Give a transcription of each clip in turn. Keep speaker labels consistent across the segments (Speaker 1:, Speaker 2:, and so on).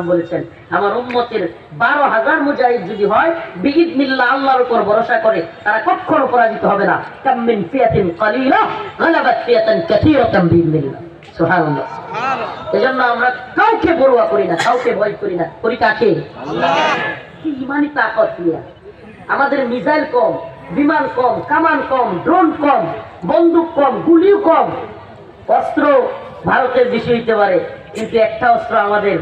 Speaker 1: বলেছেন আমার উম্মতের 12,000 মুজাহিদ যদি হয় বিইذনিল্লাহ আল্লাহর উপর ভরসা করে তারা কখনো পরাজিত হবে না। কাম মিন ফিয়াতিন কালিলা গালাবাত ফিয়াতান কাসীরাতান বিইذনিল্লাহ। সুবহানাল্লাহ। এজন্য আমরা কাউকে পরোয়া করি না, কাউকে ভয় করি না, করি কাকে? আল্লাহ। কি ইমানি তাকত নিয়ে আমাদের মিসাইল কম, বিমান কম, কামান কম, ড্রোন কম, বন্দুক কম, গুলিও কম, অস্ত্র ভারতের বেশি হইতে পারে, কিন্তু একটা অস্ত্র আমাদের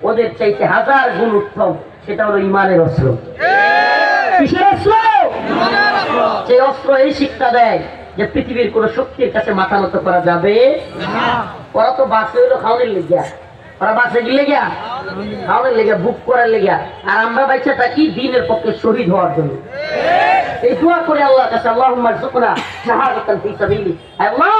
Speaker 1: ওদের চাইতে 1000 গুণ উত্তম, সেটা হলো ইমানের অস্ত্র। কিসের অস্ত্র? যে অস্ত্র এই শিক্ষা দেয় যে পৃথিবীর কোন শক্তির কাছে মাথা নত করা যাবে না। ওরা তো বাসে হইলো খাওয়ানোর লেগিয়া, ওরা বাসে গিয়ে লেগিয়া খাওয়ানোর লেগিয়া, বুক করার লেগিয়া, আর আমরা বাইচা থাকি দিনের পক্ষে শহীদ হওয়ার জন্য। এই দোয়া করে আল্লাহর কাছে, আল্লাহুম্মা রযুকনা শাহাদাতান ফি সাবিলি, আল্লাহ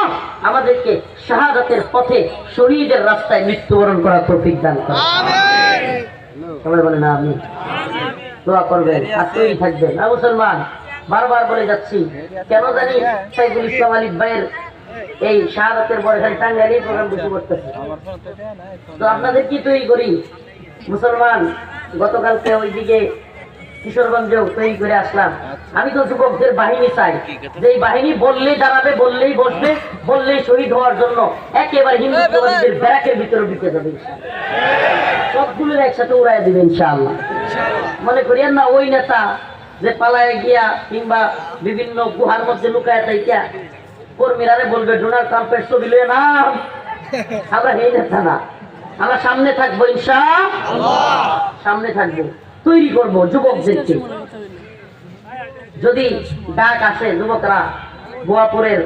Speaker 1: আমাদেরকে শাহাদাতের পথে শহীদের রাস্তায় মৃত্যুবরণ করার তৌফিক দান করুন। আমিন। সবাই বলেন আমিন। দোয়া করবেন আর তৈরি থাকবেন। না মুসলমান, বারবার বলে যাচ্ছি, কেন জানি সাইফুল ইসলাম আলী ভাইয়ের এই শাহাদাতের পরে খালি টাঙ্গাইলে প্রোগ্রাম বেশি করতেছে। তো আপনাদের কি তৈরি করি মুসলমান? গতকালকে ওইদিকে কিশোরগঞ্জেও তৈরি করে আসলাম। আমি তো যুবকদের বাহিনী চাই, যে এই বাহিনী বললেই দাঁড়াবে, বললেই বসবে, বললেই শহীদ হওয়ার জন্য একেবারে হিন্দুত্ববাদীদের ব্যারাকের ভিতরে ঢুকে যাবে, সবগুলো একসাথে উড়াই দিবে ইনশাআল্লাহ। মনে করিয়েন না ওই নেতা যে পালায় গিয়া কিংবা বিভিন্ন গুহার মধ্যে লুকায় থাইকা কর্মীরারে বলবে ডোনাল্ড ট্রাম্পের ছবি লয়ে না, আমরা এই নেতা না। আমরা সামনে থাকবো ইনশাআল্লাহ, সামনে থাকবো, তৈরি করবো যুবকদেরকে। যদি ডাক আসে যুবকরা বোয়াপুরের